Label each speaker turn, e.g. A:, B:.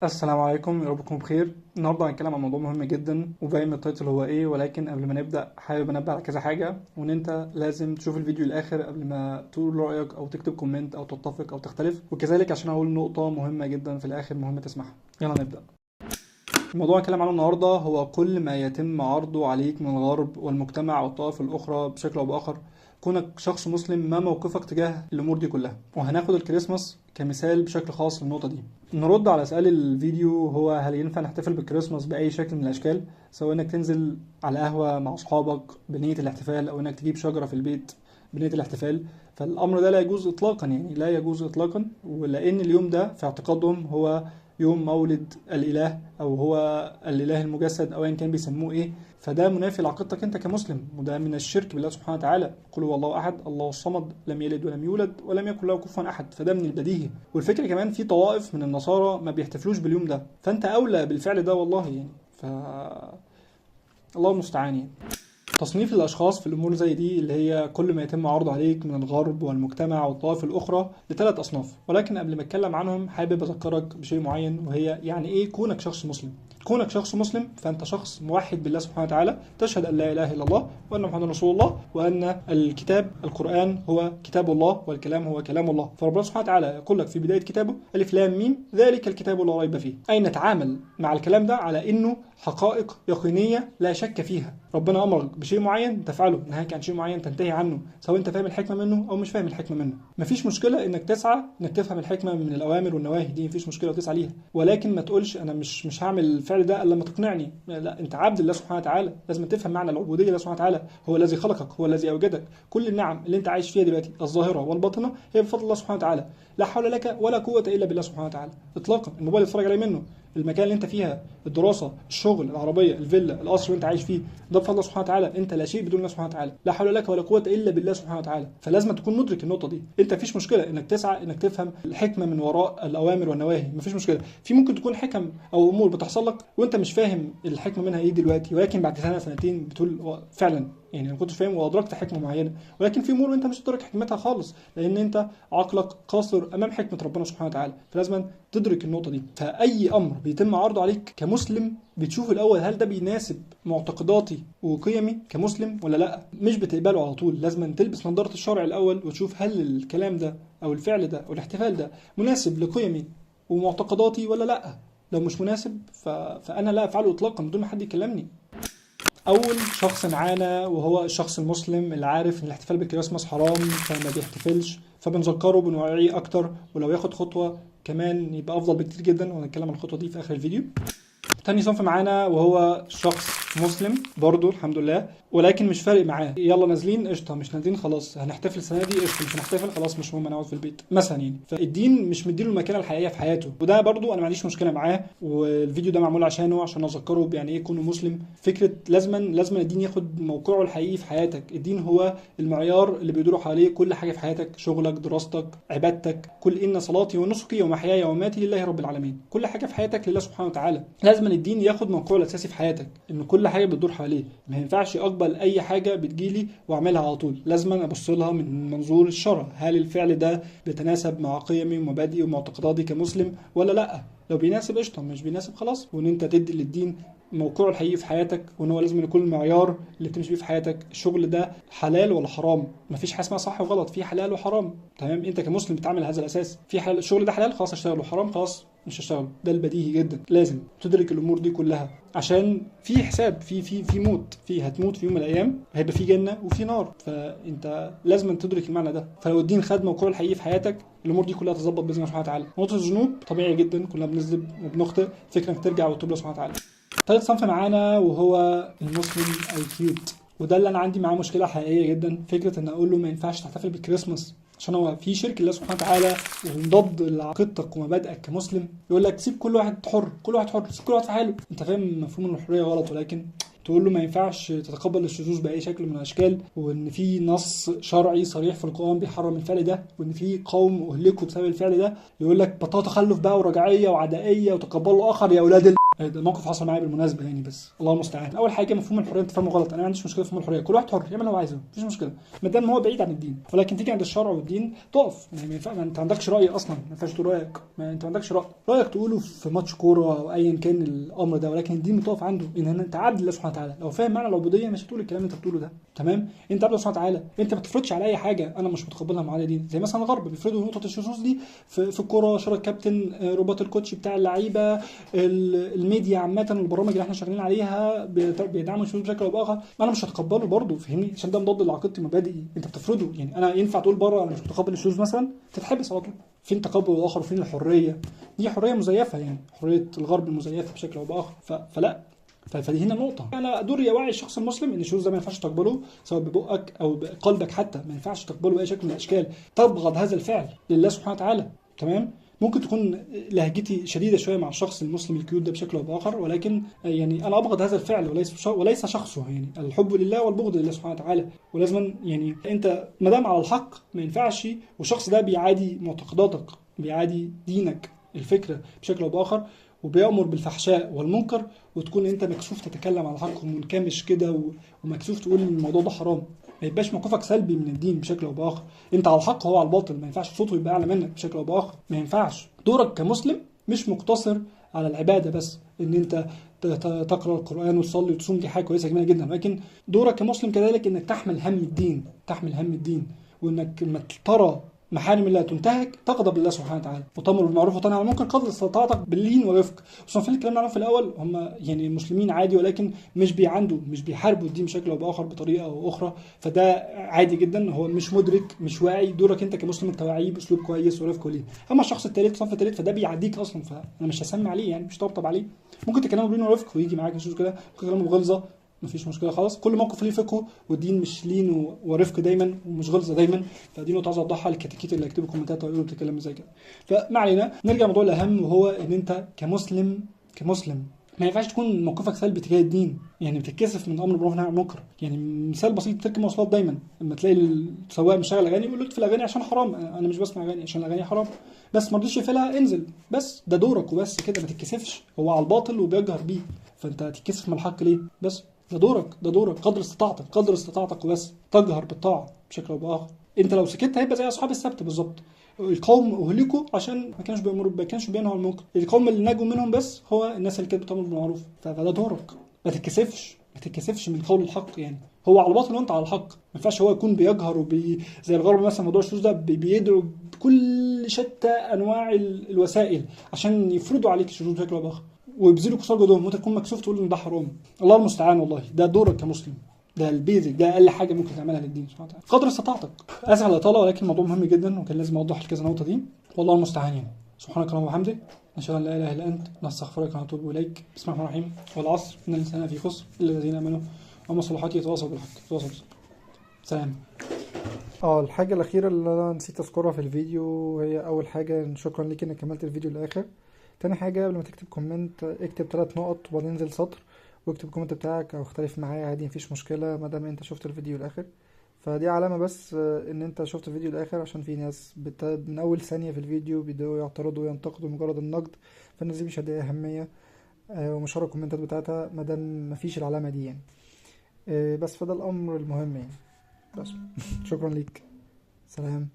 A: السلام عليكم، يا رب تكونوا بخير. النهارده هنتكلم عن موضوع مهم جدا وباين من التايتل هو ايه، ولكن قبل ما نبدا حابب انبه على كذا حاجه، وان انت لازم تشوف الفيديو الاخر قبل ما تقول رايك او تكتب كومنت او تتفق او تختلف، وكذلك عشان اقول نقطه مهمه جدا في الاخر مهم تسمعها. يلا نبدا. الموضوع اللي هنتكلم عنه النهارده هو كل ما يتم عرضه عليك من الغرب والمجتمع والطوائف الاخرى بشكل او باخر. كونك شخص مسلم، ما موقفك تجاه الامور دي كلها؟ وهناخد الكريسماس كمثال بشكل خاص للنقطه دي. نرد على سؤال الفيديو، هو هل ينفع نحتفل بالكريسماس باي شكل من الاشكال؟ سواء انك تنزل على قهوه مع اصحابك بنيه الاحتفال، او انك تجيب شجره في البيت بنيه الاحتفال. فالامر ده لا يجوز اطلاقا، يعني لا يجوز اطلاقا، ولان اليوم ده في اعتقادهم هو يوم مولد الاله، او هو الاله المجسد، او ايا كان بيسموه ايه. فده منافي لعقيدتك انت كمسلم، وده من الشرك بالله سبحانه وتعالى. قل هو الله احد الله الصمد لم يلد ولم يولد ولم يكن له كفوا احد، فده من البديهي. والفكره كمان في طوائف من النصارى ما بيحتفلوش باليوم ده، فانت اولى بالفعل ده والله يعني. ف الله المستعان يعني. تصنيف الأشخاص في الأمور زي دي اللي هي كل ما يتم عرضه عليك من الغرب والمجتمع والطوائف الأخرى لثلاث أصناف، ولكن قبل ما أتكلم عنهم حابب أذكرك بشيء معين، وهي يعني إيه كونك شخص مسلم. كونك شخص مسلم فأنت شخص موحد بالله سبحانه وتعالى، تشهد أن لا إله إلا الله وأن محمدا رسول الله، وأن الكتاب القرآن هو كتاب الله والكلام هو كلام الله. فربنا سبحانه وتعالى يقول لك في بداية كتابه: ألف لام ميم ذلك الكتاب لا ريب فيه. أي نتعامل مع الكلام ده على إنه حقائق يقينية لا شك فيها. ربنا امرك بشيء معين تفعله، نهاك عن شيء معين تنتهي عنه، سواء انت فاهم الحكمه منه او مش فاهم الحكمه منه. مفيش مشكله انك تسعى انك تفهم الحكمه من الاوامر والنواهي دي، مفيش مشكله وتسعى ليها، ولكن ما تقولش انا مش هعمل الفعل ده الا لما تقنعني. لا، انت عبد الله سبحانه وتعالى، لازم تفهم معنى العبوديه لله سبحانه وتعالى. هو الذي خلقك، هو الذي اوجدك. كل النعم اللي انت عايش فيها دلوقتي الظاهره والباطنه هي بفضل الله سبحانه وتعالى. لا حول لك ولا قوه الا بالله سبحانه وتعالى اطلاقا. الموبايل اللي تتفرج عليه منه، المكان اللي انت فيها، الدراسه، الشغل، العربيه، الفيلا، القصر اللي انت عايش فيه، ده بفضل الله سبحانه وتعالى. انت لا شيء بدون الله سبحانه وتعالى، لا حول لك ولا قوه الا بالله سبحانه وتعالى. فلازم تكون مدرك النقطه دي. انت مفيش مشكله انك تسعى انك تفهم الحكمه من وراء الاوامر والنواهي، مفيش مشكله. في ممكن تكون حكم او امور بتحصل لك وانت مش فاهم الحكمه منها ايه دلوقتي، ولكن بعد سنه سنتين بتقول فعلا يعني انا كنت فاهم وادركت حكمه معينه. ولكن في امور انت مش هتدرك حكمتها خالص، لان انت عقلك قاصر امام حكمه ربنا سبحانه وتعالى. فلازم تدرك النقطه دي. فاي امر بيتم عرضه عليك كمسلم بتشوف الاول هل ده بيناسب معتقداتي وقيمي كمسلم ولا لا. مش بتقبله على طول، لازم تلبس نظاره الشرع الاول وتشوف هل الكلام ده او الفعل ده او الاحتفال ده مناسب لقيمي ومعتقداتي ولا لا. لو مش مناسب فانا لا افعله اطلاقا بدون ما حد يكلمني. اول شخص معانا وهو الشخص المسلم اللي عارف ان الاحتفال بالكريسماس حرام فما بيحتفلش، فبنذكره بنوعيه اكتر، ولو ياخد خطوه كمان يبقى افضل بكتير جدا، وهنتكلم عن الخطوه دي في اخر الفيديو. تاني صنف معانا وهو شخص مسلم برضو الحمد لله، ولكن مش فارق معاه. يلا نازلين قشطه، مش نازلين خلاص، هنحتفل السنه دي قشطه، مش هنحتفل خلاص مش مهم، انا اقعد في البيت مثلا يعني. فالدين مش مديله المكانه الحقيقيه في حياته، وده برضو انا ما عنديش مشكله معاه، والفيديو ده معمول عشانه، عشان اذكره يعني ايه يكون مسلم. فكره لازما الدين ياخد موقعه الحقيقي في حياتك. الدين هو المعيار اللي بيدور حواليه كل حاجه في حياتك، شغلك، دراستك، عبادتك. كل ان صلاتي ونسكي ومحياي ومماتي لله رب العالمين. كل حاجه في حياتك لله سبحانه وتعالى. لازما الدين ياخد موقعه الاساسي في حياتك، ان كل حاجه بتدور حواليه. ما ينفعش اقبل اي حاجه بتجيلي واعملها على طول، لازما ابص لها من منظور الشرع. هل الفعل ده بيتناسب مع قيمي ومبادئي ومعتقداتي كمسلم ولا لا؟ لو بيناسب قشطه، مش بيناسب خلاص. وان انت تدي للدين موقعه الحقيقي في حياتك، وان هو لازم يكون المعيار اللي تمشي بيه في حياتك. الشغل ده حلال ولا حرام؟ مفيش حاجه اسمها صح وغلط، في حلال وحرام. تمام، انت كمسلم بتعمل هذا الاساس. في حلال، الشغل ده حلال خلاص اشتغله، حرام خلاص مش هشتغله. ده البديهي جدا. لازم تدرك الامور دي كلها، عشان في حساب، في موت، هتموت في يوم من الايام، هيبقى في جنه وفي نار. فانت لازم تدرك المعنى ده. فلو الدين خد موقعه الحقيقي في حياتك الامور دي كلها تظبط باذن الله سبحانه وتعالى. نقطه الذنوب طبيعي جدا، كلنا بنذنب وبنخطئ، فكره انك ترجع وتتوب الله سبحانه وتعالى. ثالث صنف معانا وهو المسلم الكيوت، وده اللي انا عندي معاه مشكله حقيقيه جدا. فكره ان اقول له ما ينفعش تحتفل بالكريسماس عشان هو في شرك الله سبحانه وتعالى ومضاد لعقيدتك ومبادئك كمسلم. يقول لك سيب كل واحد حر، كل واحد حر، سيب كل واحد في حاله. انت فاهم مفهوم الحريه غلط، ولكن تقول له ما ينفعش تتقبل الشذوذ باي شكل من الاشكال، وان في نص شرعي صريح في القران بيحرم الفعل ده، وان في قوم اهلكوا بسبب الفعل ده. يقول لك بطاطا تخلف بقى ورجعيه وعدائيه وتقبلوا اخر يا اولاد ده موقف حصل معايا بالمناسبه يعني، بس الله المستعان. اول حاجه مفهوم الحريه انت فاهمه غلط. انا ما عنديش مشكله في مفهوم الحريه، كل واحد حر يعمل اللي هو عايزه، مفيش مشكله ما دام هو بعيد عن الدين. ولكن تيجي عند الشرع والدين تقف يعني، ما ينفع، ما انت عندكش راي اصلا، ما ينفعش تقول رايك، ما انت ما عندكش رايك تقوله في ماتش كوره او ايا كان الامر ده. ولكن الدين بتقف عنده ان انت عبد الله سبحانه وتعالى. لو فاهم معنى العبوديه مش هتقول الكلام اللي انت بتقوله ده، تمام؟ انت عبد الله سبحانه وتعالى، انت ما تفرضش على اي حاجه انا مش متقبلها معايا دين. زي مثلا الغرب بيفرضوا نقطه الشذوذ دي في الكوره، شراء الكابتن، رباط الكوتش بتاع اللعيبه، الميديا عامه، البرامج اللي احنا شغالين عليها بيدعموا الشذوذ بشكل او باخر. انا مش هتقبله برضه، فاهمني؟ عشان ده مضاد لعقيدتي ومبادئي. انت بتفرضه يعني. انا ينفع تقول بره انا مش متقبل الشذوذ مثلا، تتحبس على طول. فين تقبل الاخر وفين الحريه؟ دي حريه مزيفه يعني، حريه الغرب المزيفه بشكل او باخر. فلا. فدي هنا نقطة. أنا دور يوعي الشخص المسلم إن الشذوذ ده ما ينفعش تقبله، سواء ببقك أو بقلبك حتى، ما ينفعش تقبله بأي شكل من الأشكال. تبغض هذا الفعل لله سبحانه وتعالى، تمام؟ ممكن تكون لهجتي شديدة شوية مع الشخص المسلم الكيوت ده بشكل أو بآخر، ولكن يعني أنا أبغض هذا الفعل وليس شخصه. يعني الحب لله والبغض لله سبحانه وتعالى. ولازم يعني أنت ما دام على الحق ما ينفعش، والشخص ده بيعادي معتقداتك، بيعادي دينك، الفكرة بشكل أو بآخر، وبيأمر بالفحشاء والمنكر، وتكون انت مكسوف تتكلم على الحق ومنكمش كده ومكسوف تقول ان الموضوع ده حرام. ما يبقاش موقفك سلبي من الدين بشكل او باخر. انت على الحق وهو على الباطل، ما ينفعش صوته يبقى اعلى منك بشكل او باخر، ما ينفعش. دورك كمسلم مش مقتصر على العباده بس، ان انت تقرا القران وتصلي وتصوم، دي حاجه كويسه جميله جدا، ولكن دورك كمسلم كذلك انك تحمل هم الدين، تحمل هم الدين، وانك لما ترى محارم الله تنتهك تغضب لله سبحانه وتعالى، وتامر بالمعروف وتنهى عن المنكر قدر استطاعتك باللين والرفق. خصوصا في الكلام عنه في الاول، هم يعني مسلمين عادي، ولكن مش بيحاربوا الدين بشكل او باخر بطريقه او اخرى، فده عادي جدا. هو مش مدرك، مش واعي. دورك انت كمسلم توعيه باسلوب كويس ورفق ليه. اما الشخص الثالث، الصف الثالث، فده بيعديك اصلا، فانا مش هسمع عليه يعني، مش طبطب عليه. ممكن تكلمه بلين ورفق ويجي معاك مش كده، ممكن تكلمه بغلظه، مفيش مشكله خالص. كل موقف ليه فقهه، والدين مش لين ورفق دايما ومش غلظه دايما. فدي نقطه عايز اوضحها للكتاكيت اللي هيكتبوا كومنتات ويقولوا بتتكلم ازاي كده. فما علينا، نرجع للموضوع الاهم، وهو ان انت كمسلم ما ينفعش تكون موقفك سلبي تجاه الدين. يعني بتتكسف من امر بالمعروف والنهي عن المنكر. يعني مثال بسيط، تركب مواصلات دايما لما تلاقي السواق مشغل اغاني يقول لك في الاغاني عشان حرام، انا مش بسمع اغاني عشان الاغاني حرام، بس ما رضيش يقفلها، انزل بس. ده دورك وبس كده، ما تتكسفش. هو على الباطل وبيجهر بيه، فانت هتتكسف من الحق ليه؟ بس ده دورك قدر استطاعتك وبس. تجهر بالطاعه بشكل او باخر. انت لو سكت هيبقى زي اصحاب السبت بالظبط. القوم اهلكوا عشان ما كانش بينهوا عن المنكر. القوم اللي نجوا منهم بس هو الناس اللي كانت بتامر بالمعروف. فده دورك، ما تتكسفش من قول الحق. يعني هو على الباطل وانت على الحق. ما ينفعش هو يكون بيجهر زي الغرب مثلا، موضوع الشذوذ ده بيدعو بكل شتى انواع الوسائل عشان يفرضوا عليك الشذوذ بشكل او باخر، ويبذلوا قصار جهدهم، وانت تكون مكسوف تقول ان ده حرام. الله المستعان. والله ده دورك كمسلم، ده البيزك، ده اقل حاجه ممكن تعملها للدين سبحانه وتعالى قدر استطاعتك. اسف على الاطاله، ولكن الموضوع مهم جدا وكان لازم اوضح كذا نقطه دي. والله المستعان يعني. سبحانك اللهم وبحمدك، نشهد ان لا اله الا انت، نستغفرك ونتوب اليك. بسم الله الرحمن الرحيم. والعصر ان الانسان في خسر الا الذين امنوا وعملوا الصالحات يتواصوا بالحق يتواصوا بالصبر. سلام.
B: الحاجة الأخيرة اللي أنا نسيت أذكرها في الفيديو هي أول حاجة شكرا ليك إنك كملت الفيديو للآخر. تاني حاجة، قبل ما تكتب كومنت اكتب 3 نقط وبعدين انزل سطر واكتب الكومنت بتاعك أو اختلف معايا عادي، مفيش مشكلة مادام أنت شفت الفيديو للآخر. فدي علامة بس إن أنت شفت الفيديو للآخر، عشان في ناس من أول ثانية في الفيديو بيبدأوا يعترضوا وينتقدوا مجرد النقد، فالناس دي مش هديها أهمية ومش هقرا الكومنتات بتاعتها مادام مفيش العلامة دي يعني. بس فده الأمر المهم يعني. بس شكرا ليك. سلام.